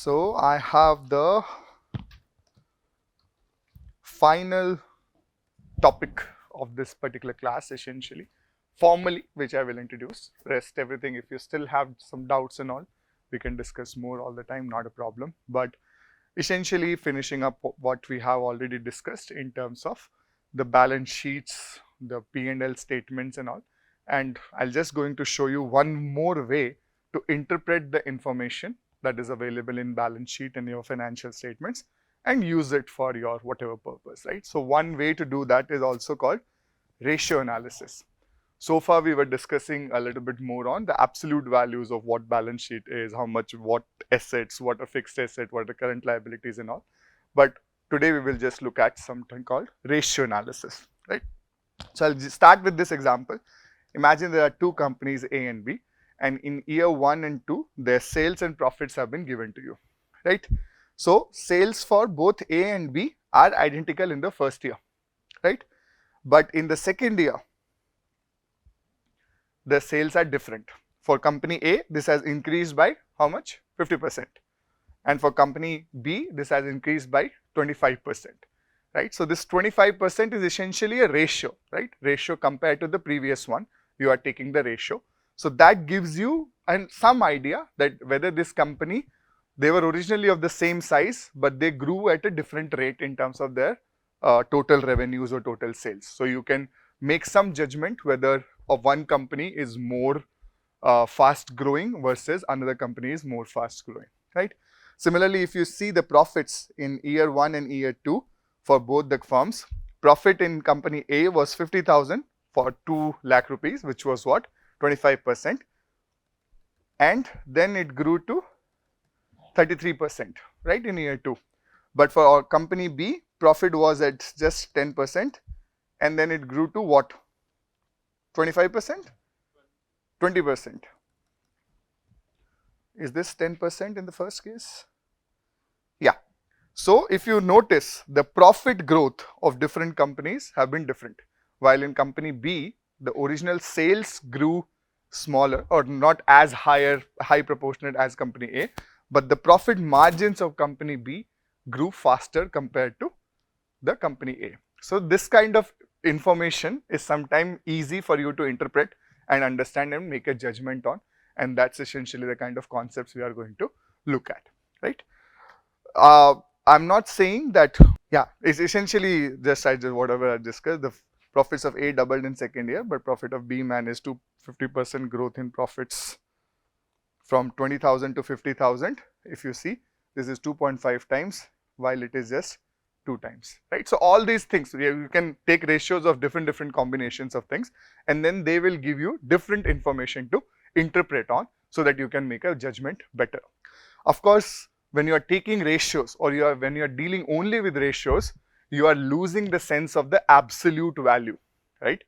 So I have the final topic of this particular class essentially, formally, which I will introduce. Rest everything, if you still have some doubts and all, we can discuss more all the time, not a problem. But essentially finishing up what we have already discussed in terms of the balance sheets, the P&L statements and all. And I'll just going to show you one more way to interpret the information that is available in balance sheet and your financial statements and use it for your whatever purpose, right? So one way to do that is also called ratio analysis. So far we were discussing a little bit more on the absolute values of what balance sheet is, how much, what assets, what are fixed asset, what are current liabilities and all. But today we will just look at something called ratio analysis, right? So I'll just start with this example. Imagine there are two companies A and B, and in year 1 and 2 their sales and profits have been given to you, right? So sales for both A and B are identical in the first year, right? But in the second year the sales are different. For company A, this has increased by how much? 50%. And for company B, this has increased by 25%, right? So this 25% is essentially a ratio, right? Ratio compared to the previous one, you are taking the ratio. So that gives you some idea that whether this company, they were originally of the same size, but they grew at a different rate in terms of their total revenues or total sales. So you can make some judgment whether one company is more fast growing versus another company is more fast growing, right? Similarly, if you see the profits in year 1 and year 2 for both the firms, profit in company A was 50,000 for 2 lakh rupees, which was what? 25%. And then it grew to 33%, right, in year 2. But for our company B, profit was at just 10%, and then it grew to what? 25%? 20%. Is this 10% in the first case? Yeah. So if you notice, the profit growth of different companies have been different. While in company B, the original sales grew smaller or not as high proportionate as company A, but the profit margins of company B grew faster compared to the company A. So this kind of information is sometimes easy for you to interpret and understand and make a judgment on, and that's essentially the kind of concepts we are going to look at, right? I'm not saying that, yeah, it's essentially just whatever I discussed. The profits of A doubled in second year, but profit of B managed to 50% growth in profits from 20,000 to 50,000. If you see, this is 2.5 times, while it is just 2 times, right? So all these things, you can take ratios of different combinations of things, and then they will give you different information to interpret on, so that you can make a judgment better. Of course, when you are taking ratios, or when you are dealing only with ratios, you are losing the sense of the absolute value, right?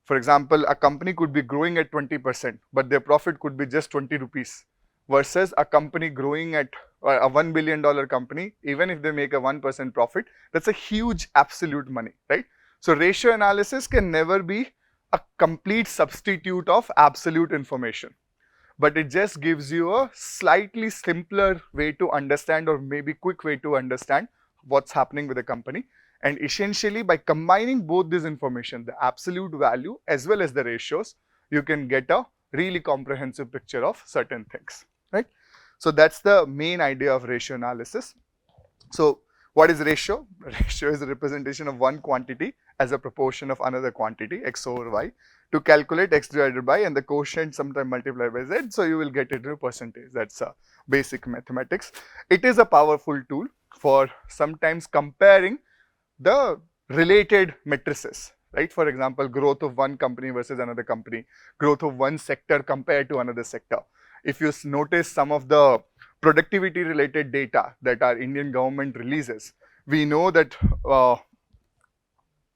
For example, a company could be growing at 20%, but their profit could be just 20 rupees, versus a company growing at a $1 billion company, even if they make a 1% profit, that's a huge absolute money, right? So ratio analysis can never be a complete substitute of absolute information, but it just gives you a slightly simpler way to understand, or maybe quick way to understand what's happening with the company. And essentially, by combining both this information, the absolute value as well as the ratios, you can get a really comprehensive picture of certain things, right? So that's the main idea of ratio analysis. So what is ratio? Ratio is a representation of one quantity as a proportion of another quantity, x over y, to calculate x divided by, and the quotient sometimes multiplied by z, so you will get it in a percentage. That's basic mathematics. It is a powerful tool for sometimes comparing the related matrices, right? For example, growth of one company versus another company, growth of one sector compared to another sector. If you notice some of the productivity related data that our Indian government releases, we know that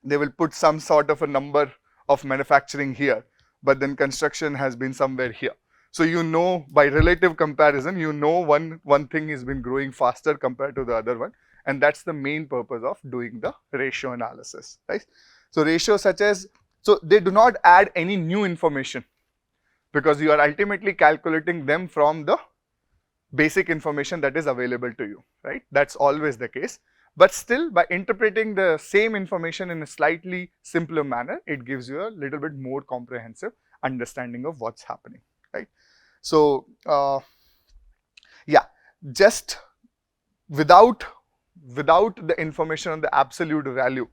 they will put some sort of a number of manufacturing here, but then construction has been somewhere here. So you know, by relative comparison, you know one thing has been growing faster compared to the other one, and that's the main purpose of doing the ratio analysis, right? So ratios such as, so they do not add any new information, because you are ultimately calculating them from the basic information that is available to you, right? That's always the case. But still, by interpreting the same information in a slightly simpler manner, it gives you a little bit more comprehensive understanding of what's happening, right? So, yeah, just without the information on the absolute value,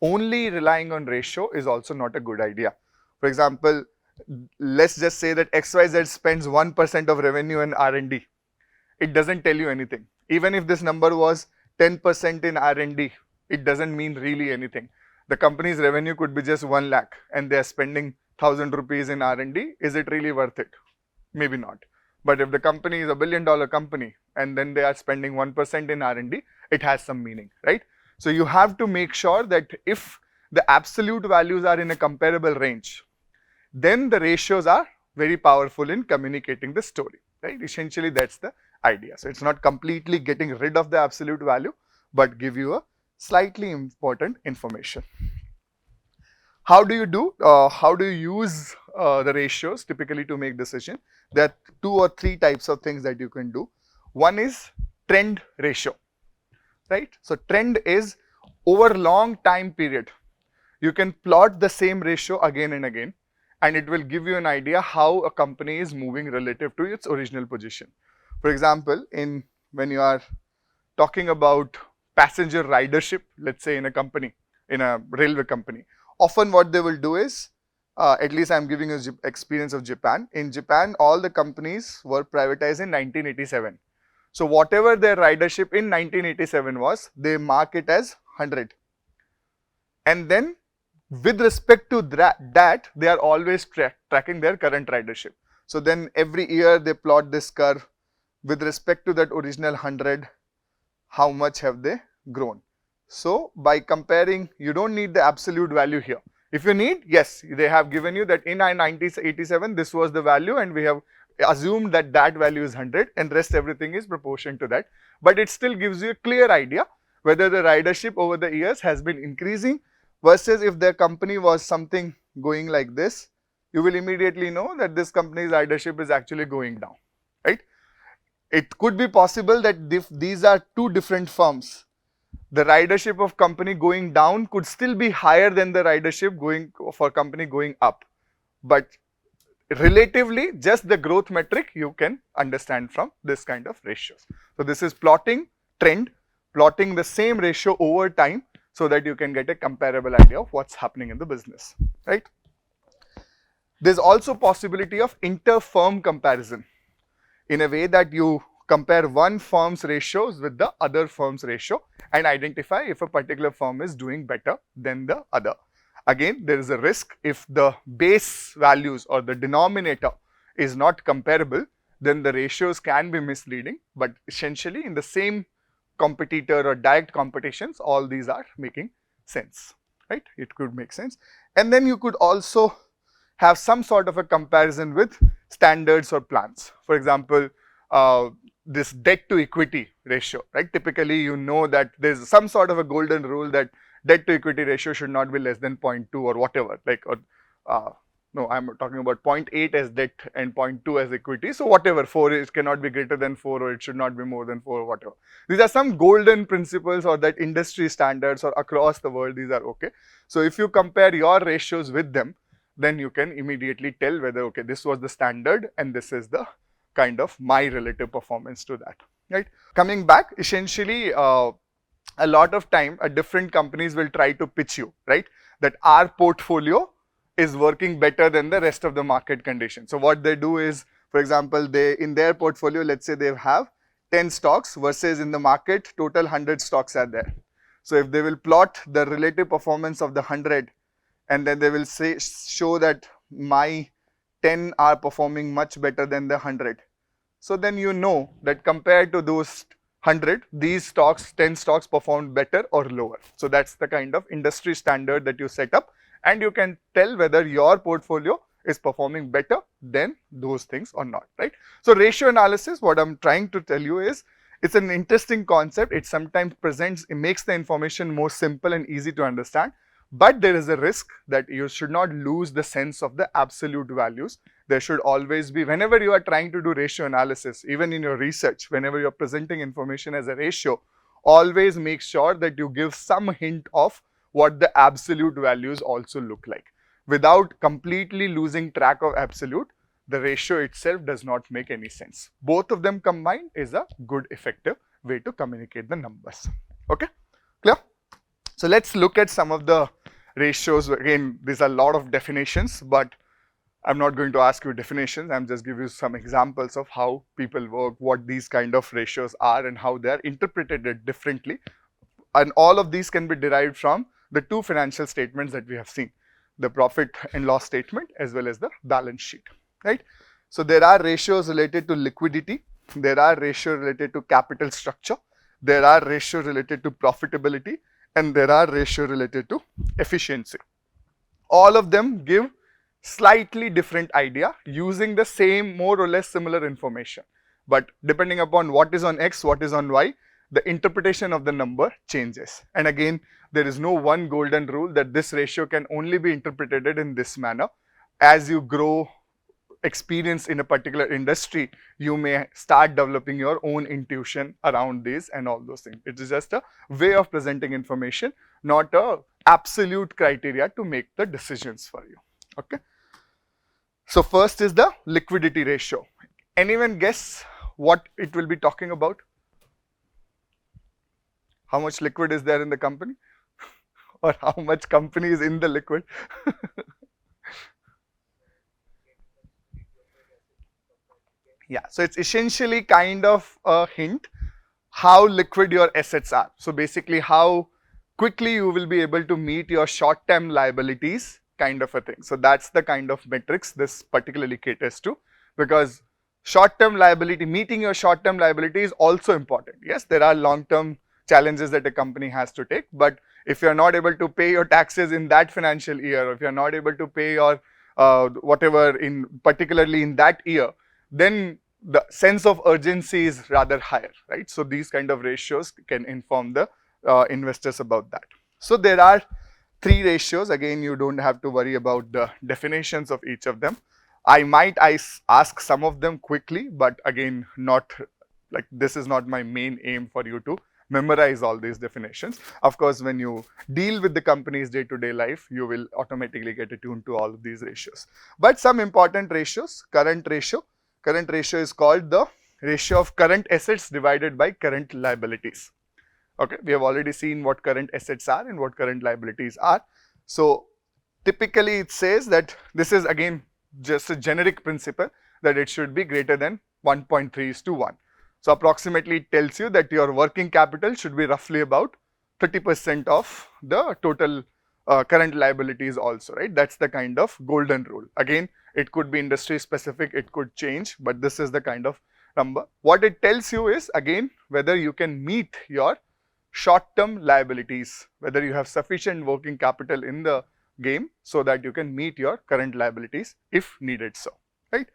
only relying on ratio is also not a good idea. For example, let's just say that XYZ spends 1% of revenue in R&D. It doesn't tell you anything. Even if this number was 10% in R&D, it doesn't mean really anything. The company's revenue could be just 1 lakh and they're spending 1,000 rupees in R&D. Is it really worth it? Maybe not. But if the company is a $1 billion company and then they are spending 1% in R&D, it has some meaning, right? So you have to make sure that if the absolute values are in a comparable range, then the ratios are very powerful in communicating the story, right? Essentially, that's the idea. So it's not completely getting rid of the absolute value, but give you a slightly important information. How do you use the ratios typically to make decision? There are 2 or 3 types of things that you can do. One is trend ratio, right? So trend is over long time period. You can plot the same ratio again and again, and it will give you an idea how a company is moving relative to its original position. For example, when you are talking about passenger ridership, let's say in a company, in a railway company, often what they will do is, at least I'm giving you experience of Japan. In Japan, all the companies were privatized in 1987. So whatever their ridership in 1987 was, they mark it as 100. And then with respect to that, they are always tracking their current ridership. So then every year they plot this curve with respect to that original 100, how much have they grown. So by comparing, you don't need the absolute value here. If you need, yes, they have given you that in 1987, this was the value and we have assumed that that value is 100 and rest everything is proportion to that. But it still gives you a clear idea whether the ridership over the years has been increasing versus if their company was something going like this, you will immediately know that this company's ridership is actually going down, right? It could be possible that if these are 2 different firms, the ridership of company going down could still be higher than the ridership going for company going up. But relatively, just the growth metric you can understand from this kind of ratios. So this is plotting trend, plotting the same ratio over time so that you can get a comparable idea of what's happening in the business, right? There's also possibility of inter-firm comparison in a way that you compare one firm's ratios with the other firm's ratio and identify if a particular firm is doing better than the other. Again, there is a risk if the base values or the denominator is not comparable, then the ratios can be misleading, but essentially in the same competitor or direct competitions, all these are making sense, right? It could make sense. And then you could also have some sort of a comparison with standards or plans. For example, this debt to equity ratio, right? Typically, you know that there's some sort of a golden rule that debt to equity ratio should not be less than 0.2 or whatever, like, or no, I'm talking about 0.8 as debt and 0.2 as equity. So whatever, 4 is cannot be greater than 4 or it should not be more than 4 or whatever. These are some golden principles or that industry standards or across the world, these are okay. So if you compare your ratios with them, then you can immediately tell whether, okay, this was the standard and this is the kind of my relative performance to that, right? Coming back, essentially, a lot of time, different companies will try to pitch you, right? That our portfolio is working better than the rest of the market condition. So what they do is, for example, they in their portfolio, let's say they have 10 stocks versus in the market, total 100 stocks are there. So if they will plot the relative performance of the 100 and then they will say, show that my 10 are performing much better than the 100. So then you know that compared to those 100, these stocks, 10 stocks performed better or lower. So that's the kind of industry standard that you set up and you can tell whether your portfolio is performing better than those things or not, right? So ratio analysis, what I'm trying to tell you is, it's an interesting concept. It sometimes presents, it makes the information more simple and easy to understand. But there is a risk that you should not lose the sense of the absolute values. There should always be, whenever you are trying to do ratio analysis, even in your research, whenever you're presenting information as a ratio, always make sure that you give some hint of what the absolute values also look like. Without completely losing track of absolute, the ratio itself does not make any sense. Both of them combined is a good, effective way to communicate the numbers. Okay, clear? So let's look at some of the ratios. Again, there's a lot of definitions, but I'm not going to ask you definitions. I'm just give you some examples of how people work, what these kind of ratios are, and how they are interpreted differently. And all of these can be derived from the two financial statements that we have seen, the profit and loss statement as well as the balance sheet, right? So there are ratios related to liquidity, there are ratios related to capital structure, there are ratios related to profitability, and there are ratios related to efficiency. All of them give slightly different idea using the same, more or less similar information. But depending upon what is on X, what is on Y, the interpretation of the number changes. And again, there is no one golden rule that this ratio can only be interpreted in this manner. As you grow experience in a particular industry, you may start developing your own intuition around this and all those things. It is just a way of presenting information, not a absolute criteria to make the decisions for you. Okay. So first is the liquidity ratio. Anyone guess what it will be talking about? How much liquid is there in the company? Or how much company is in the liquid? Yeah, so it's essentially kind of a hint how liquid your assets are. So basically how quickly you will be able to meet your short-term liabilities, kind of a thing. So that's the kind of metrics this particularly caters to, because short-term liability, meeting your short-term liability is also important. Yes, there are long-term challenges that a company has to take, but if you're not able to pay your taxes in that financial year, or if you're not able to pay your whatever in particularly in that year, then the sense of urgency is rather higher, right? So these kind of ratios can inform the investors about that. So there are three ratios. Again, you don't have to worry about the definitions of each of them. I might ask some of them quickly, but again, not like this is not my main aim for you to memorize all these definitions. Of course, when you deal with the company's day-to-day life, you will automatically get attuned to all of these ratios. But some important ratios, current ratio is called the ratio of current assets divided by current liabilities. Okay, we have already seen what current assets are and what current liabilities are. So typically it says that this is again just a generic principle that it should be greater than 1.3:1. So approximately it tells you that your working capital should be roughly about 30% of the total current liabilities also, right? That's the kind of golden rule. Again, it could be industry specific, it could change, but this is the kind of number. What it tells you is again whether you can meet your short-term liabilities, whether you have sufficient working capital in the game so that you can meet your current liabilities if needed so, right?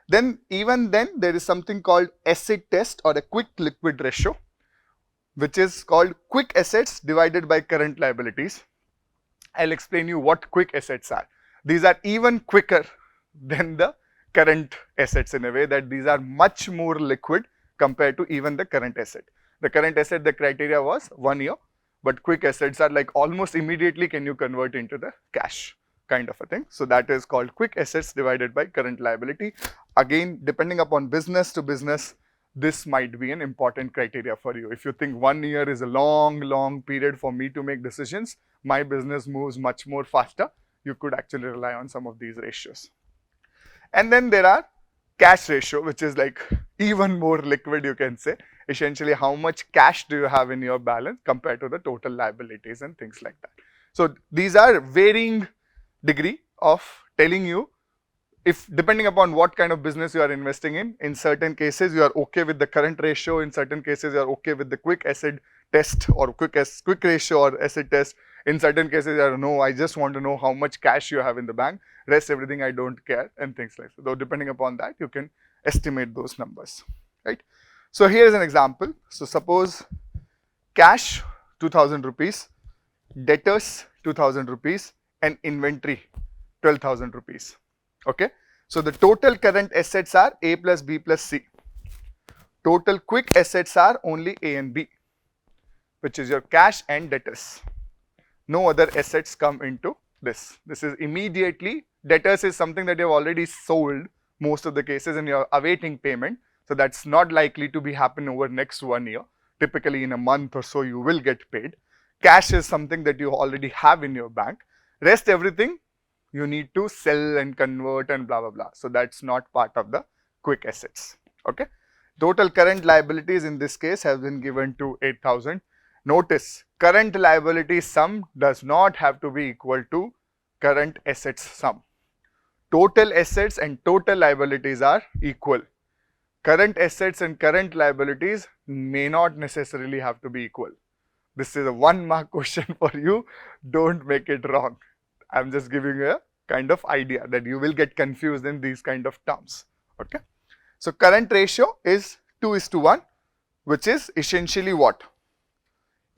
Then even then there is something called acid test or a quick liquid ratio, which is called quick assets divided by current liabilities. I'll explain you what quick assets are. These are even quicker than the current assets in a way that these are much more liquid compared to even the current asset. The current asset, the criteria was 1 year, but quick assets are like almost immediately can you convert into the cash kind of a thing. So that is called quick assets divided by current liability. Again, depending upon business to business, this might be an important criteria for you. If you think 1 year is a long period for me to make decisions, my business moves much more faster, you could actually rely on some of these ratios. And then there are cash ratio, which is like even more liquid, you can say. Essentially, how much cash do you have in your balance compared to the total liabilities and things like that. So these are varying degree of telling you if depending upon what kind of business you are investing in certain cases you are okay with the current ratio, in certain cases you are okay with the quick asset test or quick ratio or asset test. In certain cases you are no, I just want to know how much cash you have in the bank, rest everything I don't care and things like that. So depending upon that you can estimate those numbers, right? So here is an example. So suppose cash 2000 rupees, debtors 2000 rupees, and inventory 12,000 rupees. Okay. So the total current assets are A plus B plus C. Total quick assets are only A and B, which is your cash and debtors. No other assets come into this. This is immediately, debtors is something that you have already sold most of the cases and you are awaiting payment. So that's not likely to be happen over next 1 year. Typically in a month or so you will get paid. Cash is something that you already have in your bank. Rest everything you need to sell and convert and blah blah blah. So that's not part of the quick assets. Okay. Total current liabilities in this case have been given to 8,000. Notice, current liability sum does not have to be equal to current assets sum. Total assets and total liabilities are equal. Current assets and current liabilities may not necessarily have to be equal. This is a 1 mark question for you. Don't make it wrong. I'm just giving you a kind of idea that you will get confused in these kind of terms. Okay. So current ratio is 2:1, which is essentially what?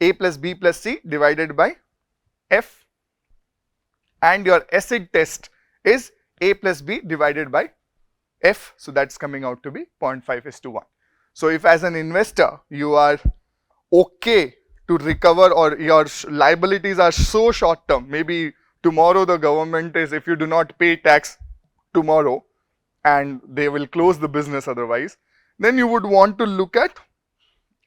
A plus B plus C divided by F, and your acid test is A plus B divided by F. So that's coming out to be 0.5:1. So if as an investor you are okay to recover, or your liabilities are so short term, maybe tomorrow the government is, if you do not pay tax tomorrow and they will close the business otherwise, then you would want to look at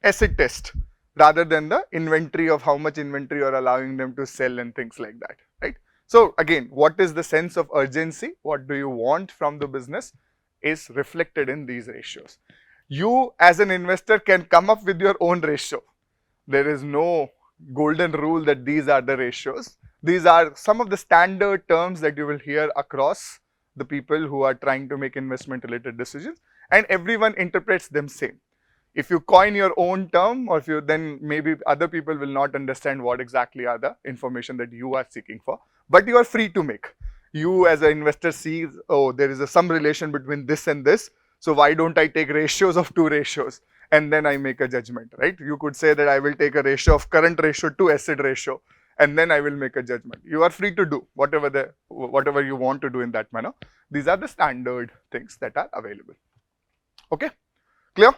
acid test rather than the inventory of how much inventory you are allowing them to sell and things like that, right? So again, what is the sense of urgency? What do you want from the business is reflected in these ratios. You as an investor can come up with your own ratio. There is no golden rule that these are the ratios. These are some of the standard terms that you will hear across the people who are trying to make investment related decisions, and everyone interprets them same. If you coin your own term, or if you, then maybe other people will not understand what exactly are the information that you are seeking for, but you are free to make. You as an investor sees, oh, there is some relation between this and this, so why don't I take ratios of 2 ratios and then I make a judgment, right? You could say that I will take a ratio of current ratio to acid ratio and then I will make a judgment. You are free to do whatever you want to do in that manner. These are the standard things that are available. Okay, clear?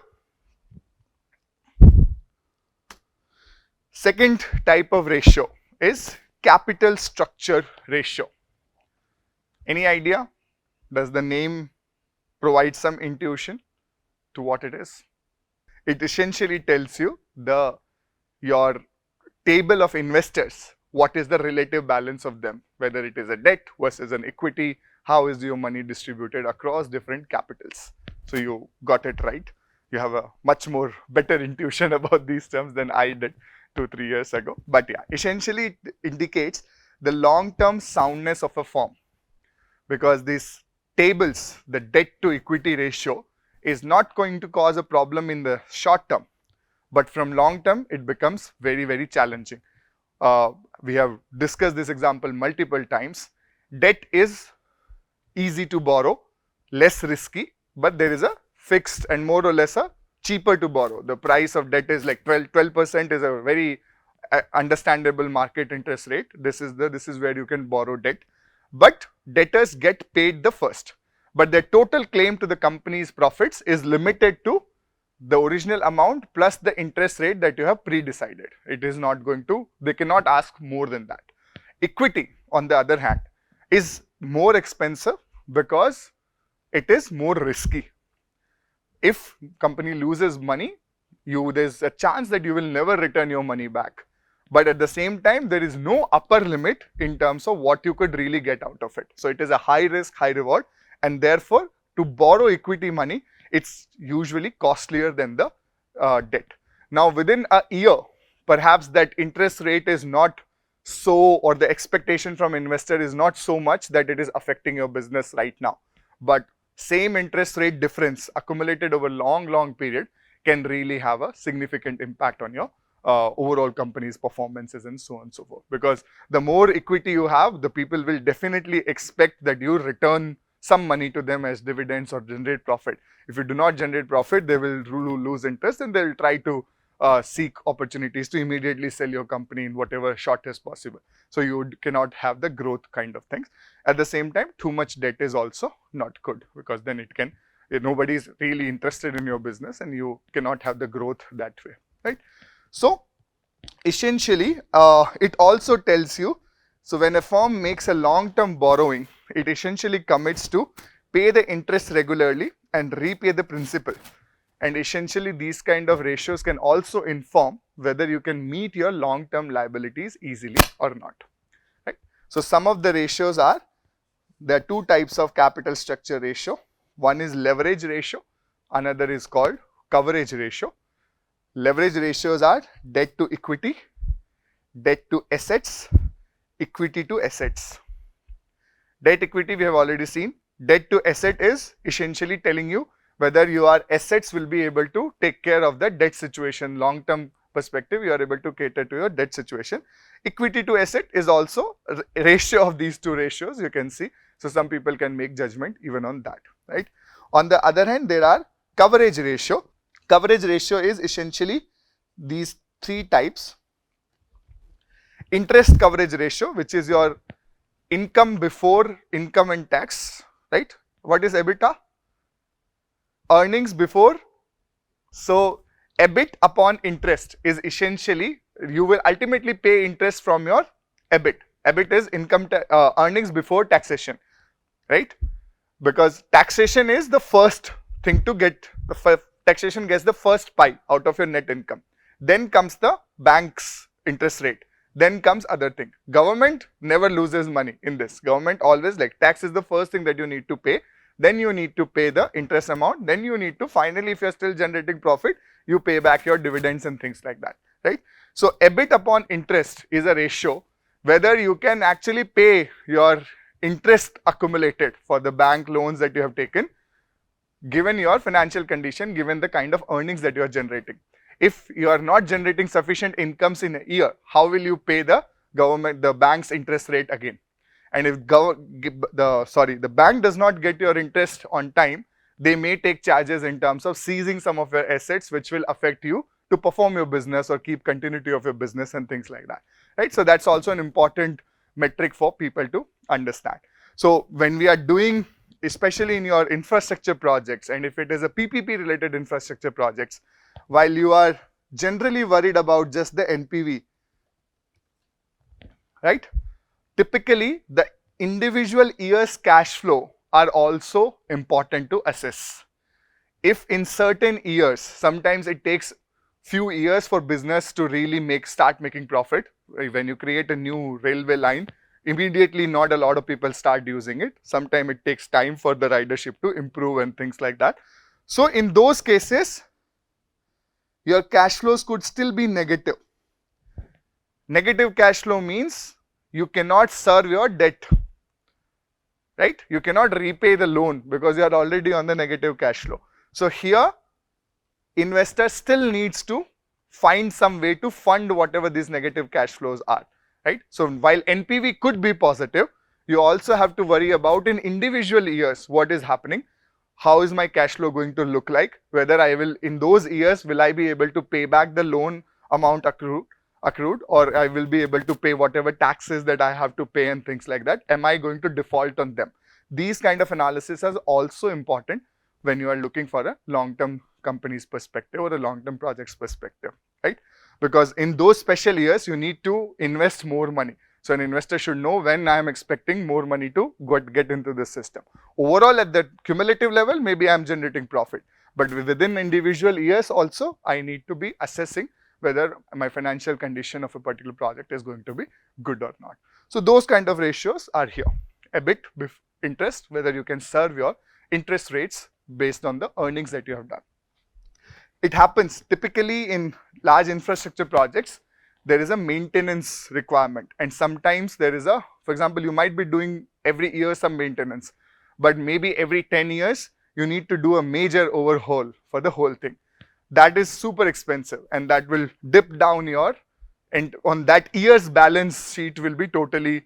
Second type of ratio is capital structure ratio. Any idea? Does the name provide some intuition to what it is? It essentially tells you your table of investors, what is the relative balance of them, whether it is a debt versus an equity, how is your money distributed across different capitals. So you got it right. You have a much more better intuition about these terms than I did 2-3 years ago. But yeah, essentially it indicates the long-term soundness of a firm, because these tables, the debt to equity ratio is not going to cause a problem in the short term, but from long term it becomes very, very challenging. We have discussed this example multiple times. Debt is easy to borrow, less risky, but there is a fixed and more or less a cheaper to borrow. The price of debt is like 12% is a very understandable market interest rate. This is where you can borrow debt. But debtors get paid the first, but their total claim to the company's profits is limited to the original amount plus the interest rate that you have pre-decided. It is not going to, they cannot ask more than that. Equity, on the other hand, is more expensive because it is more risky. If company loses money, there's a chance that you will never return your money back. But at the same time, there is no upper limit in terms of what you could really get out of it. So it is a high risk, high reward, and therefore to borrow equity money, it's usually costlier than the debt. Now within a year, perhaps that interest rate is not so, or the expectation from investor is not so much that it is affecting your business right now. But same interest rate difference accumulated over long period can really have a significant impact on your overall company's performances and so on and so forth. Because the more equity you have, the people will definitely expect that you return some money to them as dividends or generate profit. If you do not generate profit, they will lose interest and they will try to seek opportunities to immediately sell your company in whatever shortest possible. So you cannot have the growth kind of things. At the same time, too much debt is also not good, because then it can, nobody is really interested in your business and you cannot have the growth that way, right? So essentially, it also tells you, so when a firm makes a long-term borrowing, it essentially commits to pay the interest regularly and repay the principal. And essentially these kind of ratios can also inform whether you can meet your long-term liabilities easily or not, right? So some of the ratios are, there are two types of capital structure ratio. One is leverage ratio, another is called coverage ratio. Leverage ratios are debt to equity, debt to assets, equity to assets. Debt equity we have already seen. Debt to asset is essentially telling you whether your assets will be able to take care of the debt situation. Long term perspective, you are able to cater to your debt situation. Equity to asset is also a ratio of these two ratios, you can see. So some people can make judgment even on that, right? On the other hand, there are coverage ratio. Coverage ratio is essentially these three types. Interest coverage ratio, which is your income before income and tax, right? What is EBITDA? Earnings before. So EBIT upon interest is essentially, you will ultimately pay interest from your EBIT. EBIT is earnings before taxation, right? Because taxation is the first thing to get, taxation gets the first pie out of your net income. Then comes the bank's interest rate. Then comes other thing. Government never loses money in this. Government always, like, tax is the first thing that you need to pay. Then you need to pay the interest amount. Then you need to, finally, if you're still generating profit, you pay back your dividends and things like that, right? So EBIT upon interest is a ratio whether you can actually pay your interest accumulated for the bank loans that you have taken, given your financial condition, given the kind of earnings that you are generating. If you are not generating sufficient incomes in a year, how will you pay the government, the bank's interest rate again? And if the bank does not get your interest on time, they may take charges in terms of seizing some of your assets, which will affect you to perform your business or keep continuity of your business and things like that, right? So that's also an important metric for people to understand. So when we are doing, especially in your infrastructure projects, and if it is a PPP related infrastructure projects, while you are generally worried about just the NPV, right? Typically, the individual year's cash flow are also important to assess. If in certain years, sometimes it takes few years for business to really start making profit. When you create a new railway line, immediately not a lot of people start using it. Sometimes it takes time for the ridership to improve and things like that. So in those cases, your cash flows could still be negative. Negative cash flow means you cannot serve your debt, right? You cannot repay the loan because you are already on the negative cash flow. So here, investor still needs to find some way to fund whatever these negative cash flows are, right? So while NPV could be positive, you also have to worry about in individual years what is happening. How is my cash flow going to look like? Whether I will, in those years, will I be able to pay back the loan amount accrued, or I will be able to pay whatever taxes that I have to pay and things like that. Am I going to default on them? These kind of analysis is also important when you are looking for a long-term company's perspective or a long-term project's perspective, right? Because in those special years, you need to invest more money. So an investor should know when I am expecting more money to get into this system. Overall, at the cumulative level, maybe I am generating profit. But within individual years also, I need to be assessing whether my financial condition of a particular project is going to be good or not. So those kind of ratios are here. EBIT, interest, whether you can serve your interest rates based on the earnings that you have done. It happens typically in large infrastructure projects, there is a maintenance requirement, and sometimes there is a, for example, you might be doing every year some maintenance, but maybe every 10 years, you need to do a major overhaul for the whole thing. That is super expensive, and that will dip down your, and on that year's balance sheet will be totally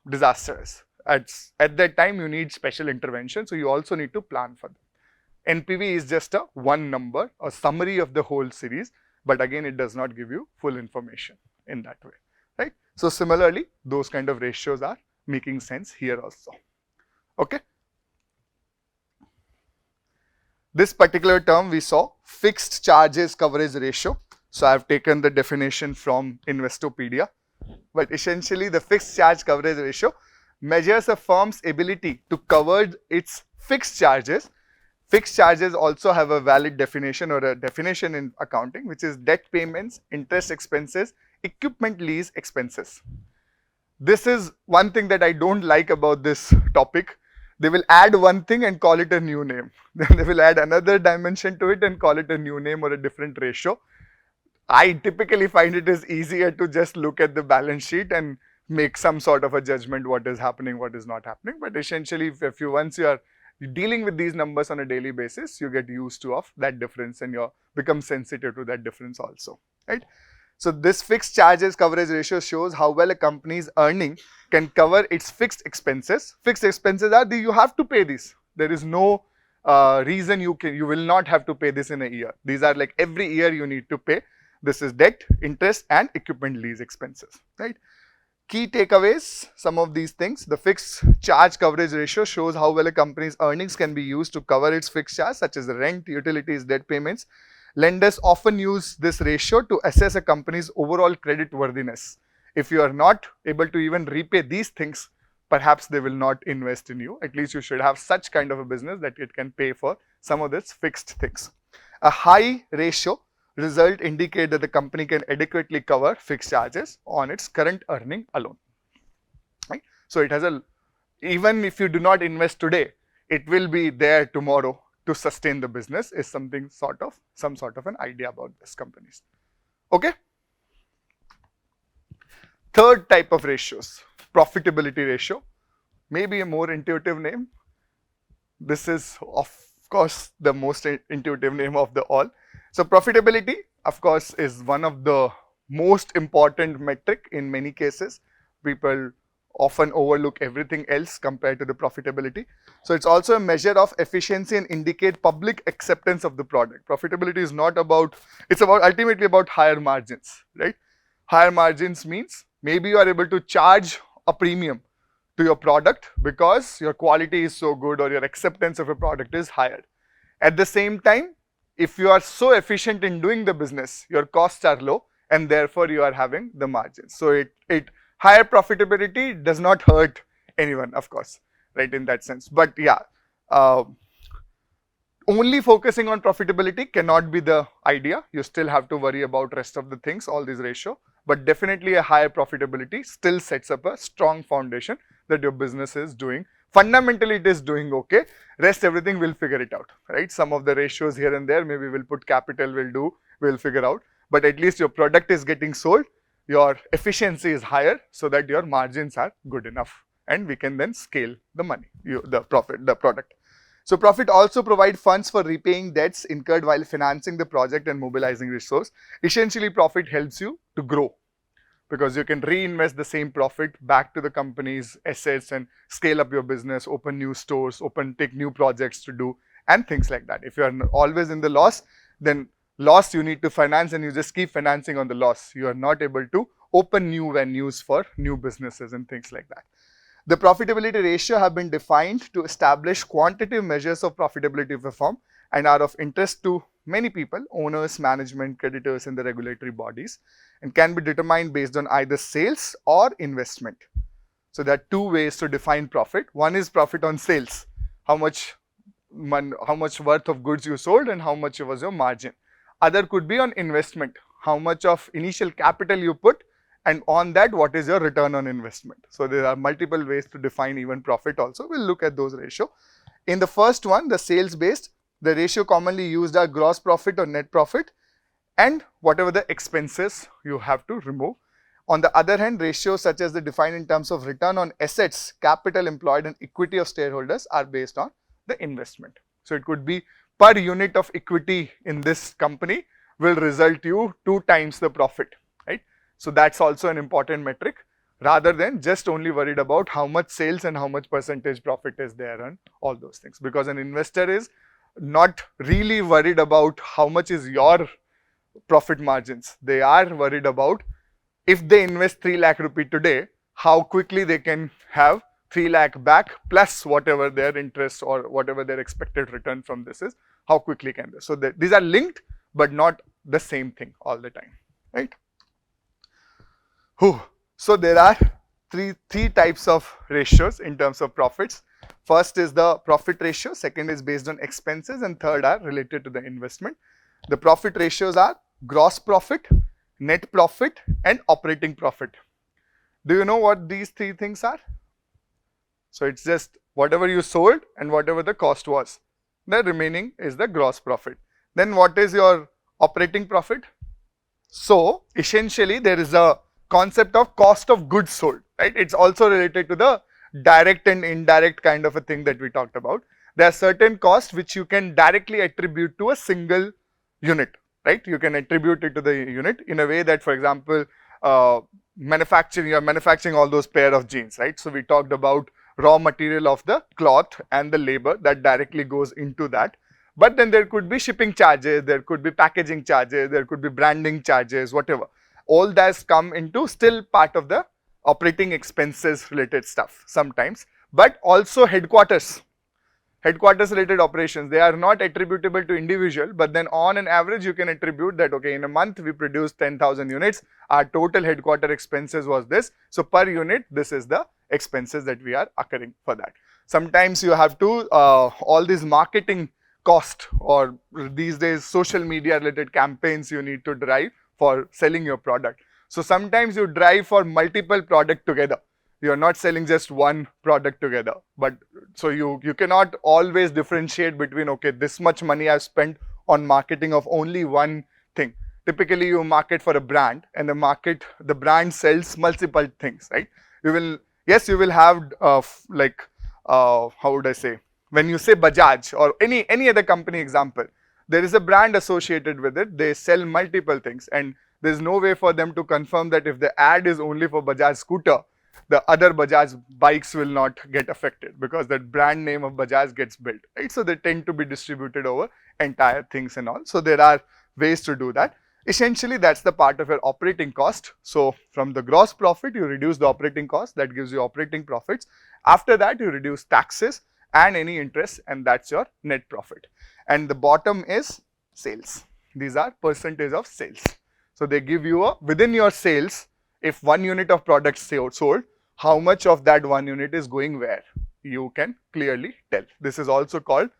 disastrous. At that time, you need special intervention, so you also need to plan for that. NPV is just a one number, a summary of the whole series, but again, it does not give you full information in that way, right? So similarly, those kind of ratios are making sense here also. Okay. This particular term we saw, fixed charges coverage ratio. So I have taken the definition from Investopedia, but essentially the fixed charge coverage ratio measures a firm's ability to cover its fixed charges. Fixed charges also have a valid definition or a definition in accounting, which is debt payments, interest expenses, equipment lease expenses. This is one thing that I don't like about this topic. They will add one thing and call it a new name. Then they will add another dimension to it and call it a new name or a different ratio. I typically find it is easier to just look at the balance sheet and make some sort of a judgment what is happening, what is not happening. But essentially, if you once you are dealing with these numbers on a daily basis, you get used to of that difference and you become sensitive to that difference also, right? So this fixed charges coverage ratio shows how well a company's earning can cover its fixed expenses. Fixed expenses are you have to pay these. There is no reason you will not have to pay this in a year. These are like every year you need to pay. This is debt, interest and equipment lease expenses, right? Key takeaways, some of these things. The fixed charge coverage ratio shows how well a company's earnings can be used to cover its fixed charge, such as rent, utilities, debt payments. Lenders often use this ratio to assess a company's overall credit worthiness. If you are not able to even repay these things, perhaps they will not invest in you. At least you should have such kind of a business that it can pay for some of its fixed things. A high ratio result indicate that the company can adequately cover fixed charges on its current earning alone, right? So it has even if you do not invest today, it will be there tomorrow to sustain the business, is some sort of an idea about these companies. Okay. Third type of ratios, profitability ratio, maybe a more intuitive name. This is of course the most intuitive name of the all. So profitability, of course, is one of the most important metric in many cases. People often overlook everything else compared to the profitability. So it's also a measure of efficiency and indicate public acceptance of the product. Profitability is not about, it's about ultimately about higher margins, right? Higher margins means maybe you are able to charge a premium to your product because your quality is so good or your acceptance of a product is higher. At the same time, if you are so efficient in doing the business, your costs are low and therefore you are having the margins. So higher profitability does not hurt anyone, of course, right, in that sense. But yeah, only focusing on profitability cannot be the idea. You still have to worry about rest of the things, all these ratio, but definitely a higher profitability still sets up a strong foundation that your business is doing. Fundamentally, it is doing okay. Rest everything we'll figure it out, right? Some of the ratios here and there, maybe we'll put capital, we'll figure out. But at least your product is getting sold, your efficiency is higher so that your margins are good enough and we can then scale the money, the product. So profit also provide funds for repaying debts incurred while financing the project and mobilizing resource. Essentially, profit helps you to grow because you can reinvest the same profit back to the company's assets and scale up your business, open new stores, take new projects to do and things like that. If you are always in the loss, then loss you need to finance and you just keep financing on the loss. You are not able to open new venues for new businesses and things like that. The profitability ratio have been defined to establish quantitative measures of profitability of a firm and are of interest to many people, owners, management, creditors and the regulatory bodies, and can be determined based on either sales or investment. So there are two ways to define profit. One is profit on sales, how much worth of goods you sold and how much was your margin. Other could be on investment, how much of initial capital you put and on that what is your return on investment. So there are multiple ways to define even profit also. We'll look at those ratio. In the first one, the sales based, the ratio commonly used are gross profit or net profit and whatever the expenses you have to remove. On the other hand, ratios such as the defined in terms of return on assets, capital employed and equity of shareholders are based on the investment. So it could be per unit of equity in this company will result you 2 times the profit, right? So that's also an important metric rather than just only worried about how much sales and how much percentage profit is there and all those things, because an investor is not really worried about how much is your profit margins. They are worried about if they invest 3 lakh rupee today, how quickly they can have 3 lakh back plus whatever their interest or whatever their expected return from this is, how quickly can they. So these are linked but not the same thing all the time, right? Whew. So there are three types of ratios in terms of profits. First is the profit ratio, second is based on expenses, and third are related to the investment. The profit ratios are gross profit, net profit, and operating profit. Do you know what these three things are? So it's just whatever you sold and whatever the cost was. The remaining is the gross profit. Then what is your operating profit? So essentially there is a concept of cost of goods sold, right? It's also related to the direct and indirect kind of a thing that we talked about. There are certain costs which you can directly attribute to a single unit, right? You can attribute it to the unit in a way that, for example, you're manufacturing all those pair of jeans, right? So we talked about raw material of the cloth and the labor that directly goes into that. But then there could be shipping charges, there could be packaging charges, there could be branding charges, whatever. All that's come into still part of the operating expenses related stuff sometimes, but also headquarters related operations. They are not attributable to individual, but then on an average you can attribute that, okay, in a month we produced 10,000 units, our total headquarter expenses was this. So per unit, this is the expenses that we are occurring for that. Sometimes you have to, all these marketing cost or these days social media related campaigns you need to drive for selling your product. So sometimes you drive for multiple product together. You are not selling just one product together, but so you cannot always differentiate between, okay, this much money I've spent on marketing of only one thing. Typically you market for a brand and the brand sells multiple things, right? You will have how would I say, when you say Bajaj or any other company example, there is a brand associated with it. They sell multiple things and there's no way for them to confirm that if the ad is only for Bajaj scooter, the other Bajaj bikes will not get affected because that brand name of Bajaj gets built, right? So they tend to be distributed over entire things and all. So there are ways to do that. Essentially, that's the part of your operating cost. So from the gross profit, you reduce the operating cost, that gives you operating profits. After that, you reduce taxes and any interest, and that's your net profit. And the bottom is sales. These are percentage of sales. So they give you a, within your sales, if 1 unit of product sold, how much of that 1 unit is going where? You can clearly tell. This is also called,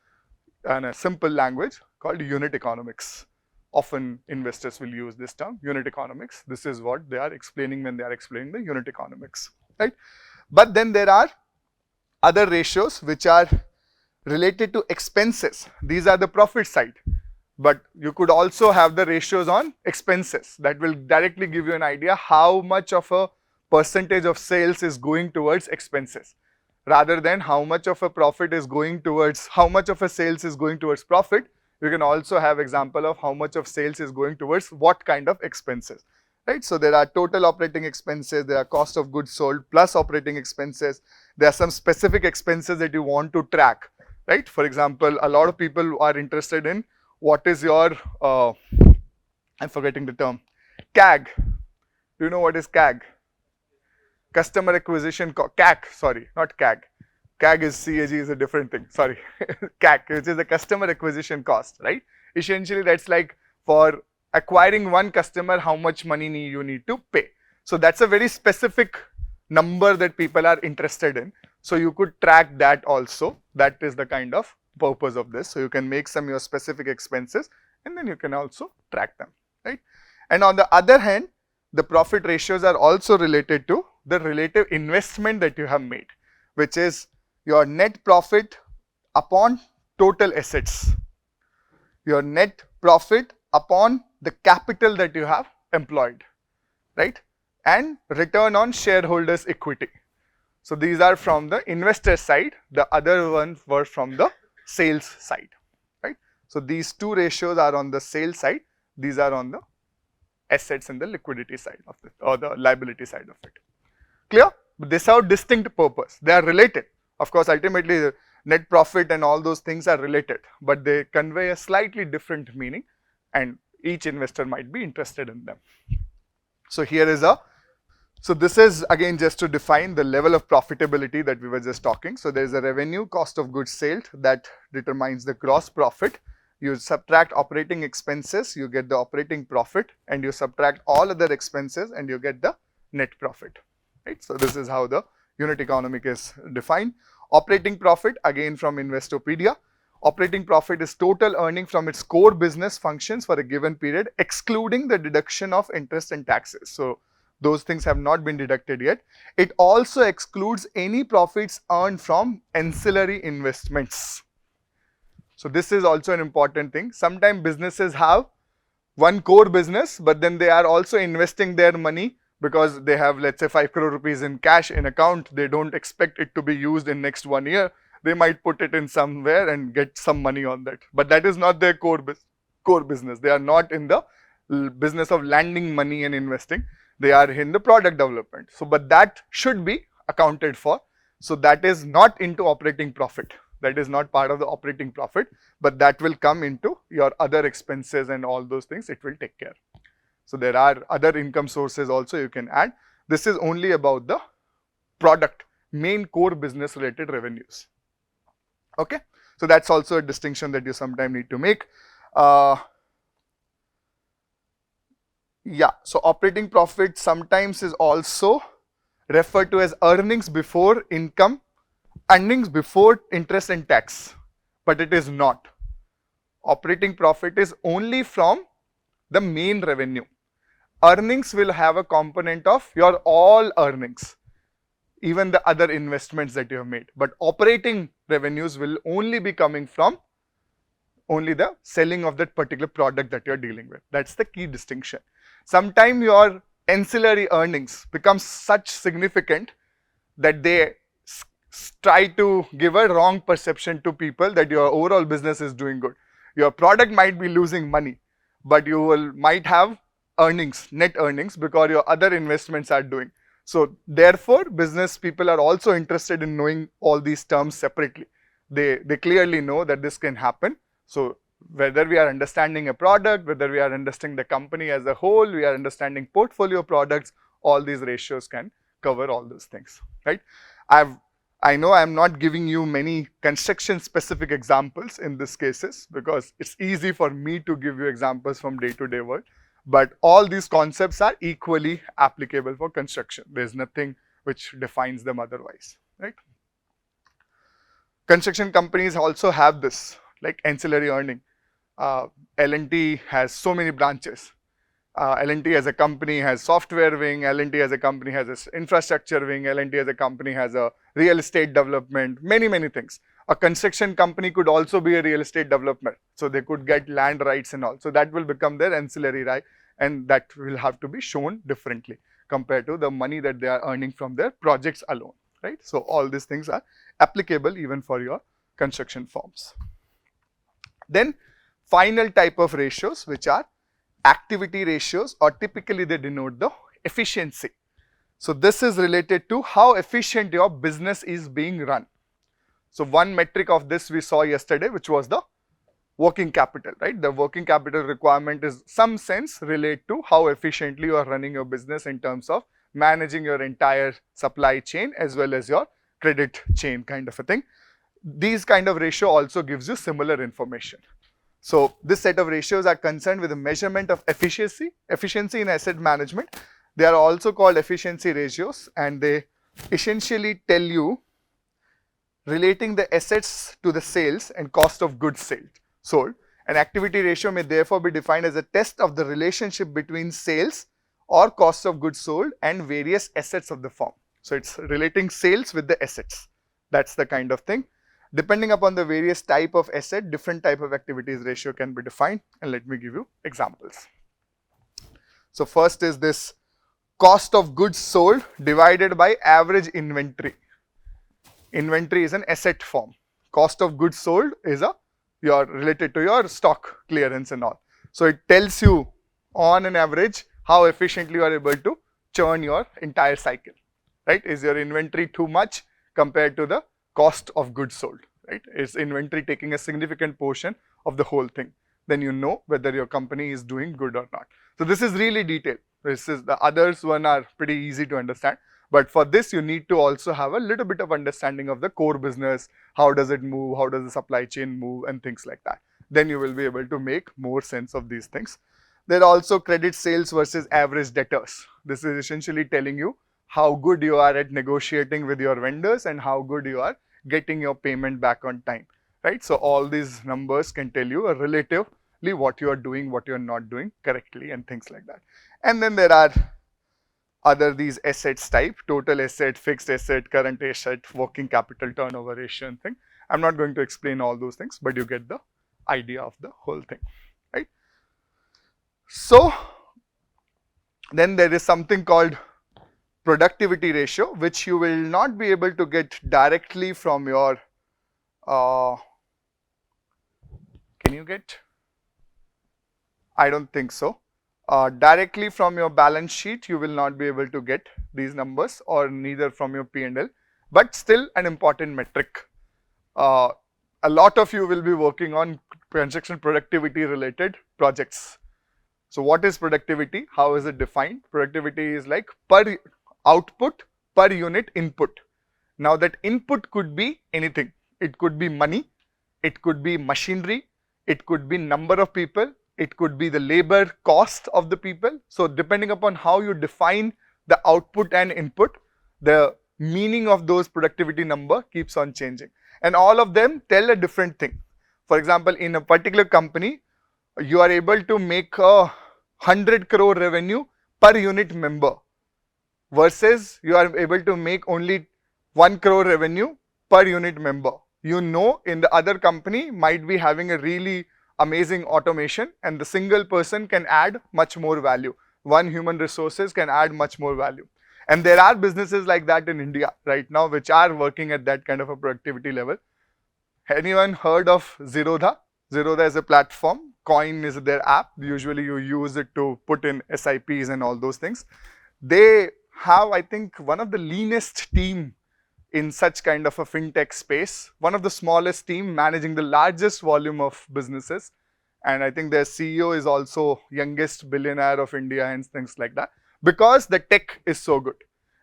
in a simple language, called unit economics. Often investors will use this term, unit economics. This is what they are explaining when they are explaining the unit economics, right? But then there are other ratios which are related to expenses. These are the profit side. But you could also have the ratios on expenses that will directly give you an idea how much of a percentage of sales is going towards expenses rather than how much of a profit is going towards, how much of a sales is going towards profit. You can also have example of how much of sales is going towards what kind of expenses, right? So there are total operating expenses, there are cost of goods sold plus operating expenses. There are some specific expenses that you want to track, right? For example, a lot of people are interested in what is your, I'm forgetting the term, CAG. Do you know what is CAG? Customer acquisition, CAC, sorry, not CAG. CAG is CAG is a different thing, sorry. CAC, which is the customer acquisition cost, right? Essentially, that's like for acquiring one customer, how much money you need to pay. So that's a very specific number that people are interested in. So you could track that also. That is the kind of purpose of this. So you can make some your specific expenses and then you can also track them, right? And on the other hand, the profit ratios are also related to the relative investment that you have made, which is your net profit upon total assets, your net profit upon the capital that you have employed, right? And return on shareholders' equity. So these are from the investor side, the other ones were from the sales side, right? So these two ratios are on the sales side, these are on the assets and the liquidity side of it, or the liability side of it. Clear? But this have distinct purpose, they are related. Of course, ultimately the net profit and all those things are related, but they convey a slightly different meaning, and each investor might be interested in them. So here is so this is again just to define the level of profitability that we were just talking. So there is a revenue, cost of goods sold, that determines the gross profit. You subtract operating expenses, you get the operating profit, and you subtract all other expenses and you get the net profit, right? So this is how the unit economic is defined. Operating profit, again from Investopedia. Operating profit is total earning from its core business functions for a given period, excluding the deduction of interest and taxes. So those things have not been deducted yet. It also excludes any profits earned from ancillary investments. So this is also an important thing. Sometimes businesses have one core business, but then they are also investing their money because they have, let's say, 5 crore rupees in cash in account. They don't expect it to be used in next 1 year. They might put it in somewhere and get some money on that. But that is not their core business. They are not in the business of lending money and investing. They are in the product development. So, but that should be accounted for. So that is not into operating profit. That is not part of the operating profit, but that will come into your other expenses and all those things it will take care. So there are other income sources also you can add. This is only about the product, main core business related revenues. Okay, so that's also a distinction that you sometimes need to make. Yeah, so operating profit sometimes is also referred to as earnings before income, earnings before interest and tax, but it is not. Operating profit is only from the main revenue. Earnings will have a component of your all earnings, even the other investments that you have made, but operating revenues will only be coming from only the selling of that particular product that you are dealing with. That's the key distinction. Sometimes your ancillary earnings become such significant that they try to give a wrong perception to people that your overall business is doing good. Your product might be losing money, but you might have earnings, net earnings, because your other investments are doing. So therefore, business people are also interested in knowing all these terms separately. They clearly know that this can happen. So whether we are understanding a product, whether we are understanding the company as a whole, we are understanding portfolio products, all these ratios can cover all those things, right? I know I'm not giving you many construction specific examples in these cases because it's easy for me to give you examples from day-to-day work, but all these concepts are equally applicable for construction. There's nothing which defines them otherwise, right? Construction companies also have this, like ancillary earning. L&T has so many branches. L&T as a company has software wing, L&T as a company has an infrastructure wing, L&T as a company has a real estate development, many things. A construction company could also be a real estate developer. So they could get land rights and all. So that will become their ancillary right, and that will have to be shown differently compared to the money that they are earning from their projects alone, right? So all these things are applicable even for your construction firms. Then final type of ratios, which are activity ratios, or typically they denote the efficiency. So this is related to how efficient your business is being run. So one metric of this we saw yesterday, which was the working capital, right? The working capital requirement is some sense relate to how efficiently you are running your business in terms of managing your entire supply chain as well as your credit chain kind of a thing. These kind of ratio also gives you similar information. So this set of ratios are concerned with the measurement of efficiency in asset management. They are also called efficiency ratios, and they essentially tell you relating the assets to the sales and cost of goods sold. An activity ratio may therefore be defined as a test of the relationship between sales or cost of goods sold and various assets of the firm. So it's relating sales with the assets. That's the kind of thing. Depending upon the various type of asset, different type of activities ratio can be defined, and let me give you examples. So first is this cost of goods sold divided by average inventory. Inventory is an asset form. Cost of goods sold is related to your stock clearance and all. So it tells you on an average how efficiently you are able to churn your entire cycle, right? Is your inventory too much compared to the cost of goods sold, right? Is inventory taking a significant portion of the whole thing? then you know whether your company is doing good or not. So this is really detailed. This is the others one are pretty easy to understand. But for this, you need to also have a little bit of understanding of the core business. How does it move? How does the supply chain move? And things like that. Then you will be able to make more sense of these things. There are also credit sales versus average debtors. This is essentially telling you how good you are at negotiating with your vendors and how good you are getting your payment back on time, right? So all these numbers can tell you a relatively what you are doing, what you are not doing correctly and things like that. And then there are other these assets type, total asset, fixed asset, current asset, working capital, turnover ratio and thing. I'm not going to explain all those things, but you get the idea of the whole thing, right? So then there is something called productivity ratio, which you will not be able to get directly from your, can you get? I don't think so. Directly from your balance sheet, you will not be able to get these numbers, or neither from your P&L, but still an important metric. A lot of you will be working on transaction productivity related projects. So what is productivity? How is it defined? Productivity is like per output per unit input. Now that input could be anything. It could be money, it could be machinery, it could be number of people, it could be the labor cost of the people. So depending upon how you define the output and input, the meaning of those productivity number keeps on changing. And all of them tell a different thing. For example, in a particular company, you are able to make 100 crore revenue per unit member versus you are able to make only 1 crore revenue per unit member. You know, in the other company might be having a really amazing automation and the single person can add much more value. One human resources can add much more value. And there are businesses like that in India right now which are working at that kind of a productivity level. Anyone heard of Zerodha? Zerodha is a platform. Coin is their app. Usually you use it to put in SIPs and all those things. They have, I think, one of the leanest team in such kind of a fintech space, one of the smallest team managing the largest volume of businesses. And I think their CEO is also youngest billionaire of India and things like that, because the tech is so good.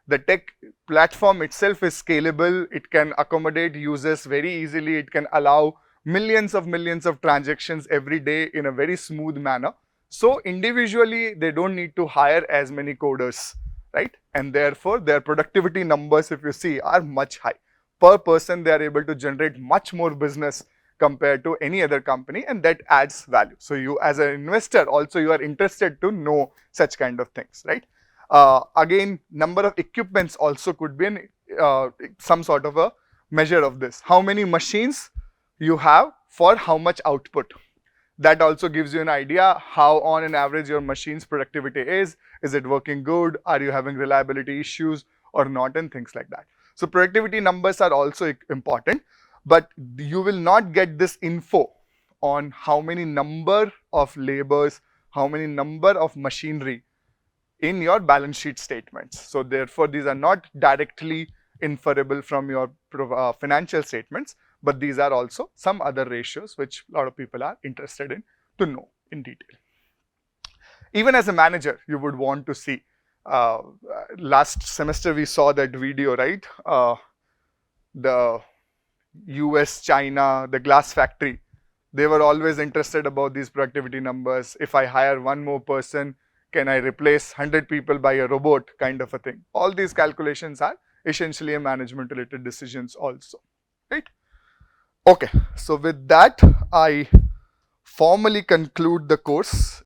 The tech platform itself is scalable. It can accommodate users very easily. It can allow millions of transactions every day in a very smooth manner. So individually, they don't need to hire as many coders, right? And therefore, their productivity numbers, if you see, are much high. Per person, they are able to generate much more business compared to any other company, and that adds value. So you as an investor also, you are interested to know such kind of things, right? Again, number of equipments also could be some sort of a measure of this. How many machines you have for how much output. That also gives you an idea how on an average your machine's productivity is. Is it working good? Are you having reliability issues or not, and things like that. So productivity numbers are also important, but you will not get this info on how many number of laborers, how many number of machinery in your balance sheet statements. So therefore, these are not directly inferable from your financial statements, but these are also some other ratios which a lot of people are interested in to know in detail. Even as a manager, you would want to see, last semester we saw that video, right? The US, China, the glass factory, they were always interested about these productivity numbers. If I hire one more person, can I replace 100 people by a robot, kind of a thing. All these calculations are essentially a management related decisions also, right? Okay, so with that, I formally conclude the course.